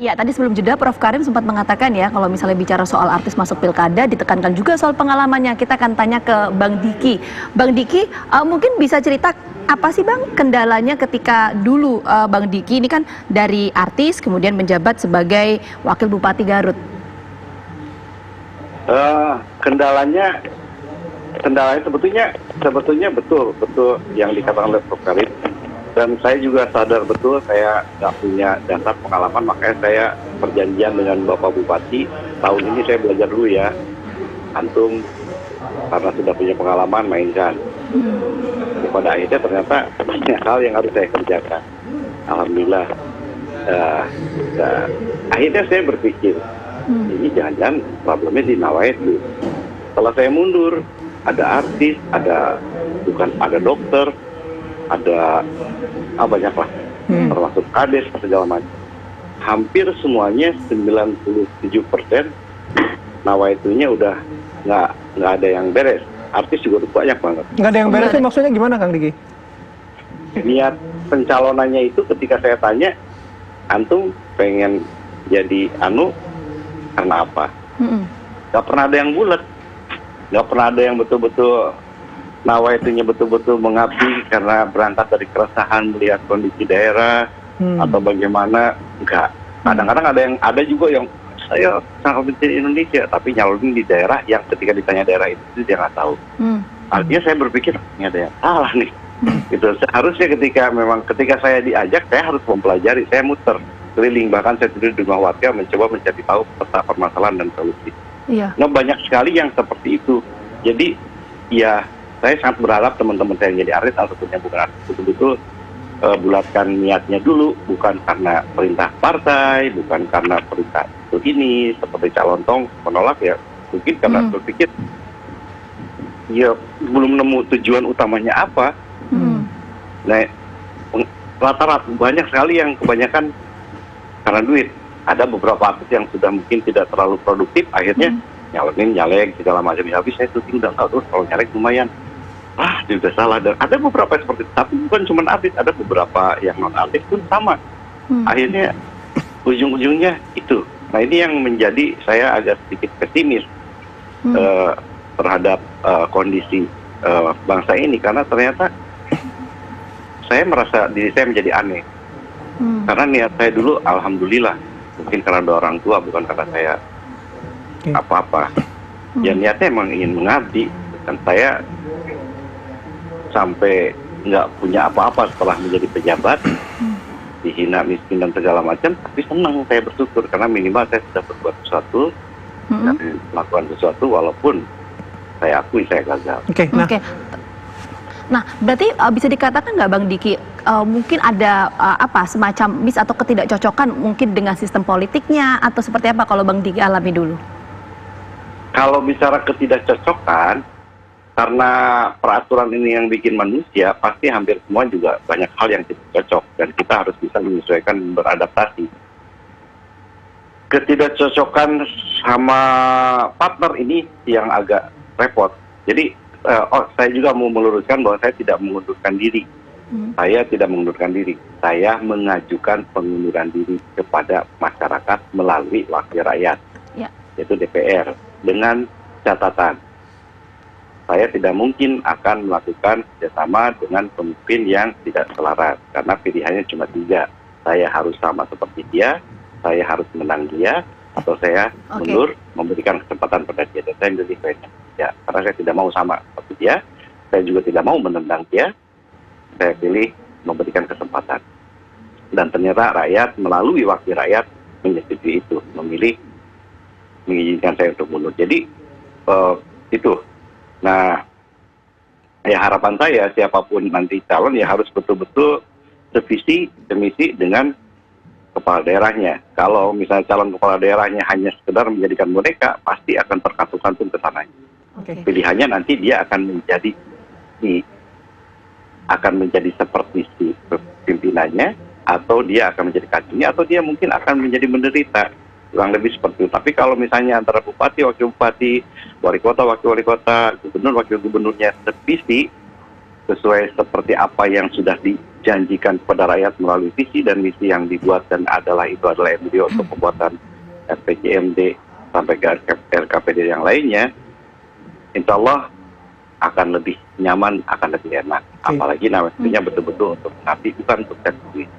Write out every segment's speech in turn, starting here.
Ya, tadi sebelum jeda Prof. Karim sempat mengatakan ya, kalau misalnya bicara soal artis masuk pilkada, ditekankan juga soal pengalamannya. Kita akan tanya ke Bang Diki. Bang Diki, mungkin bisa cerita apa sih Bang kendalanya ketika dulu Bang Diki ini kan dari artis kemudian menjabat sebagai Wakil Bupati Garut? Kendalanya sebetulnya betul yang dikatakan oleh Prof. Karim. Dan saya juga sadar betul saya nggak punya dasar pengalaman, makanya saya perjanjian dengan Bapak Bupati, tahun ini saya belajar dulu ya, antum karena sudah punya pengalaman mainkan. Pada akhirnya ternyata banyak hal yang harus saya kerjakan. Alhamdulillah. Akhirnya saya berpikir, ini jangan-jangan problemnya di Nawaitu. Setelah saya mundur, ada artis, ada dokter, ada banyak lah, termasuk kades segala macam. Hampir semuanya 97% Nawaitunya udah nggak ada yang beres. Artis juga udah banyak banget. Nggak ada yang beres itu maksudnya gimana Kang Diki? Niat pencalonannya itu ketika saya tanya, antum pengen jadi karena apa? Nggak pernah ada yang bulat, nggak pernah ada yang betul-betul Nawaitunya betul-betul mengabdi karena berangkat dari keresahan melihat kondisi daerah atau bagaimana. Enggak. Kadang-kadang ada juga yang saya sangat mencintai Indonesia tapi nyalonin di daerah yang ketika ditanya daerah itu dia nggak tahu. Artinya saya berpikir ini ada yang salah nih. Itu harusnya ketika saya diajak saya harus mempelajari, saya muter keliling, bahkan saya tidur di rumah warga mencoba mencari tahu peta permasalahan dan solusi. Nah banyak sekali yang seperti itu. Jadi ya saya sangat berharap teman-teman saya yang jadi artis ataupun yang bukan artis betul-betul bulatkan niatnya dulu, bukan karena perintah partai, bukan karena perintah itu ini, seperti calon tong menolak ya, mungkin karena berpikir ya belum nemu tujuan utamanya apa. Nah rata-rata banyak sekali yang kebanyakan karena duit. Ada beberapa artis yang sudah mungkin tidak terlalu produktif, akhirnya nyalek segala macam. Habis saya syuting udah tahu terus kalau nyalek lumayan. Dia udah salah. Dan ada beberapa seperti itu, tapi bukan cuma artis, ada beberapa yang non artis pun sama. Akhirnya ujung-ujungnya itu. Nah ini yang menjadi saya agak sedikit pesimis terhadap kondisi bangsa ini, karena ternyata saya merasa diri saya menjadi aneh. Karena niat saya dulu alhamdulillah, mungkin karena ada orang tua, bukan karena saya apa-apa. Ya niatnya emang ingin mengabdi, dan saya sampai nggak punya apa-apa setelah menjadi pejabat, dihina, miskin dan segala macam, tapi senang, saya bersyukur karena minimal saya sudah berbuat sesuatu dan melakukan sesuatu walaupun saya akui saya gagal. Nah, berarti bisa dikatakan nggak Bang Diki, mungkin ada semacam mis atau ketidakcocokan mungkin dengan sistem politiknya atau seperti apa kalau Bang Diki alami dulu? Kalau bicara ketidakcocokan, karena peraturan ini yang bikin manusia, pasti hampir semua juga banyak hal yang tidak cocok dan kita harus bisa menyesuaikan dan beradaptasi. Ketidakcocokan sama partner ini yang agak repot. Jadi saya juga mau meluruskan bahwa saya tidak mengundurkan diri. Saya tidak mengundurkan diri. Saya mengajukan pengunduran diri kepada masyarakat melalui wakil rakyat, yaitu DPR, dengan catatan saya tidak mungkin akan melakukan kerjasama dengan pemimpin yang tidak selaras, karena pilihannya cuma 3. Saya harus sama seperti dia, saya harus menang dia, atau saya mundur memberikan kesempatan pada dia. Dan saya memilih ya, karena saya tidak mau sama seperti dia, saya juga tidak mau menendang dia, saya pilih memberikan kesempatan. Dan ternyata rakyat melalui wakil rakyat menyetujui itu, mengizinkan saya untuk mundur. Jadi itu. Nah, ya harapan saya siapapun nanti calon ya harus betul-betul sevisi semisi dengan kepala daerahnya. Kalau misalnya calon kepala daerahnya hanya sekedar menjadikan boneka, pasti akan terkantung-kantung ke sana. Pilihannya nanti dia akan menjadi seperti si pimpinannya, atau dia akan menjadi kacungnya, atau dia mungkin akan menjadi menderita. Kurang lebih seperti itu. Tapi kalau misalnya antara bupati, wakil bupati, wali kota, wakil wali kota, gubernur, wakil gubernurnya sevisi, sesuai seperti apa yang sudah dijanjikan kepada rakyat melalui visi dan misi yang dibuat, dan itu adalah embryo untuk pembuatan RPJMD sampai ke RKPD yang lainnya, insya Allah akan lebih nyaman, akan lebih enak. Apalagi namanya betul-betul untuk nanti, bukan untuk cek duit.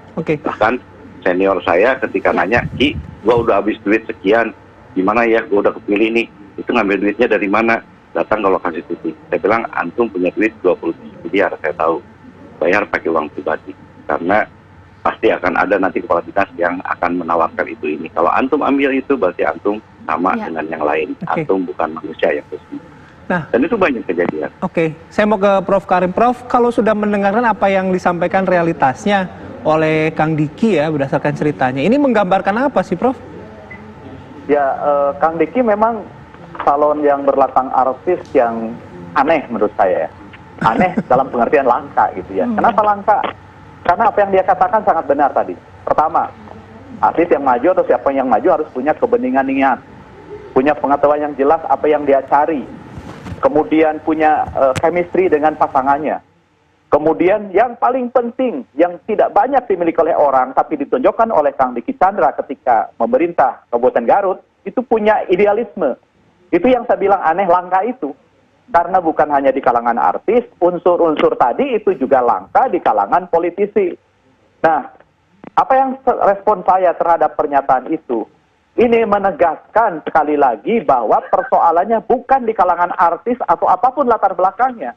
Bahkan senior saya ketika nanya, Ki, gua udah habis duit sekian, gimana ya, gua udah kepilih nih, itu ngambil duitnya dari mana? Datang ke lokasi titik. Saya bilang, antum punya duit 20 miliar, saya tahu. Bayar pakai uang pribadi. Karena pasti akan ada nanti kepala dinas yang akan menawarkan itu ini. Kalau antum ambil itu, berarti antum sama dengan yang lain. Antum bukan manusia yang resmi. Nah, dan itu banyak kejadian. Saya mau ke Prof. Karim. Prof, kalau sudah mendengarkan apa yang disampaikan realitasnya oleh Kang Diki ya, berdasarkan ceritanya, ini menggambarkan apa sih, Prof? Ya, Kang Diki memang calon yang berlatar artis yang aneh menurut saya ya. Aneh dalam pengertian langka gitu ya. Kenapa langka? Karena apa yang dia katakan sangat benar tadi. Pertama, artis yang maju atau siapa yang maju harus punya kebeningan niat, punya pengetahuan yang jelas apa yang dia cari, kemudian punya chemistry dengan pasangannya. Kemudian yang paling penting, yang tidak banyak dimiliki oleh orang, tapi ditunjukkan oleh Kang Diki Chandra ketika memerintah Kabupaten Garut, itu punya idealisme. Itu yang saya bilang aneh, langka itu. Karena bukan hanya di kalangan artis, unsur-unsur tadi itu juga langka di kalangan politisi. Nah, apa yang respon saya terhadap pernyataan itu? Ini menegaskan sekali lagi bahwa persoalannya bukan di kalangan artis atau apapun latar belakangnya.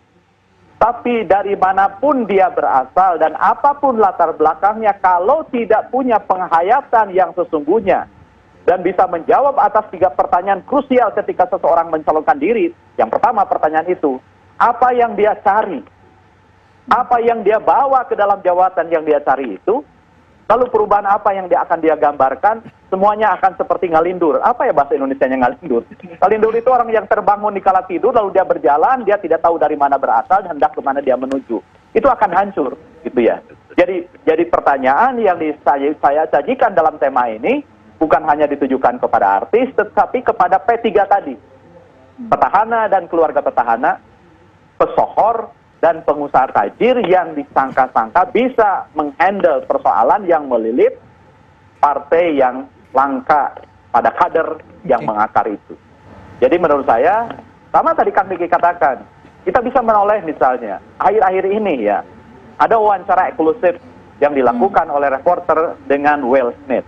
Tapi dari manapun dia berasal dan apapun latar belakangnya, kalau tidak punya penghayatan yang sesungguhnya dan bisa menjawab atas 3 pertanyaan krusial ketika seseorang mencalonkan diri. Yang pertama pertanyaan itu, apa yang dia cari? Apa yang dia bawa ke dalam jawatan yang dia cari itu? Lalu perubahan apa yang akan dia gambarkan? Semuanya akan seperti ngalindur. Apa ya bahasa Indonesianya ngalindur? Ngalindur itu orang yang terbangun di kala tidur, lalu dia berjalan, dia tidak tahu dari mana berasal, dan hendak kemana dia menuju. Itu akan hancur, gitu ya. Jadi pertanyaan yang saya sajikan dalam tema ini, bukan hanya ditujukan kepada artis, tetapi kepada P3 tadi. Petahana dan keluarga petahana, pesohor, dan pengusaha tajir yang disangka-sangka bisa menghandle persoalan yang melilit partai yang langka pada kader yang mengakar itu. Jadi menurut saya, sama tadi Kang Diki katakan, kita bisa menoleh misalnya, akhir-akhir ini ya, ada wawancara eksklusif yang dilakukan oleh reporter dengan Will Smith.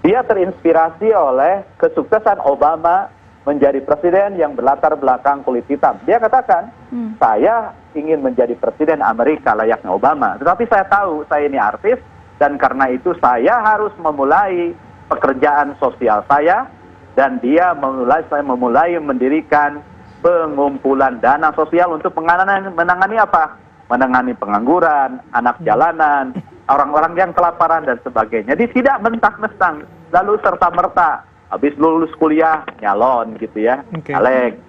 Dia terinspirasi oleh kesuksesan Obama menjadi presiden yang berlatar belakang kulit hitam. Dia katakan, saya ingin menjadi presiden Amerika layaknya Obama. Tetapi saya tahu saya ini artis, dan karena itu saya harus memulai pekerjaan sosial saya, dan saya memulai mendirikan pengumpulan dana sosial untuk menangani apa? Menangani pengangguran, anak jalanan, orang-orang yang kelaparan dan sebagainya. Jadi tidak mentang-mentang, lalu serta-merta habis lulus kuliah nyalon gitu ya, caleg.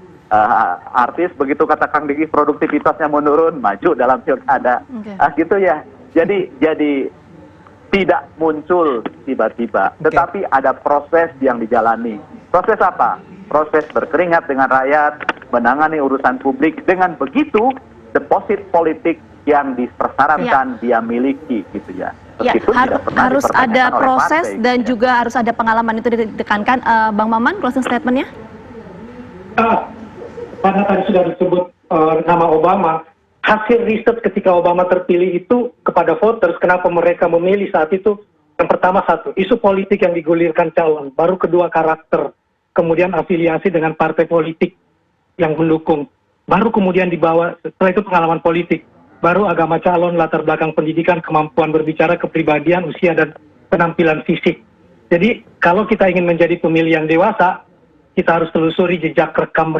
Artis begitu kata Kang Diki produktivitasnya menurun, maju dalam pilkada, gitu ya. Jadi tidak muncul tiba-tiba, tetapi ada proses yang dijalani. Proses apa? Proses berkeringat dengan rakyat, menangani urusan publik. Dengan begitu, deposit politik yang dipersyaratkan dia miliki, gitu ya. Harus ada proses partai, dan juga harus ada pengalaman, itu ditekankan. Bang Maman, closing statement-nya? Karena tadi sudah disebut nama Obama, hasil riset ketika Obama terpilih itu kepada voters, kenapa mereka memilih saat itu, yang pertama satu, isu politik yang digulirkan calon, baru kedua karakter, kemudian afiliasi dengan partai politik yang mendukung, baru kemudian dibawa, setelah itu pengalaman politik, baru agama calon, latar belakang pendidikan, kemampuan berbicara, kepribadian, usia, dan penampilan fisik. Jadi kalau kita ingin menjadi pemilih yang dewasa, kita harus telusuri jejak rekam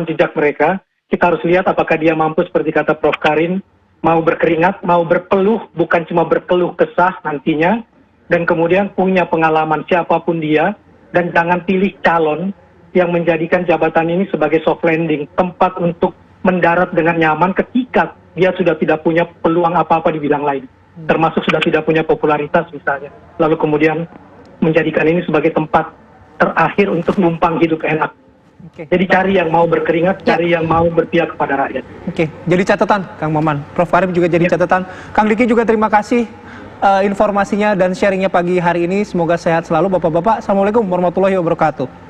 jejak mereka. Kita harus lihat apakah dia mampu, seperti kata Prof. Karim, mau berkeringat, mau berpeluh, bukan cuma berkeluh kesah nantinya, dan kemudian punya pengalaman siapapun dia, dan jangan pilih calon yang menjadikan jabatan ini sebagai soft landing, tempat untuk mendarat dengan nyaman ketika dia sudah tidak punya peluang apa-apa di bidang lain, termasuk sudah tidak punya popularitas misalnya, lalu kemudian menjadikan ini sebagai tempat terakhir untuk numpang hidup enak. Oke. Jadi cari yang mau berkeringat, cari yang mau berpihak kepada rakyat. Oke, jadi catatan Kang Maman. Prof Karim juga jadi catatan. Kang Diki juga terima kasih informasinya dan sharingnya pagi hari ini. Semoga sehat selalu Bapak-Bapak. Assalamualaikum warahmatullahi wabarakatuh.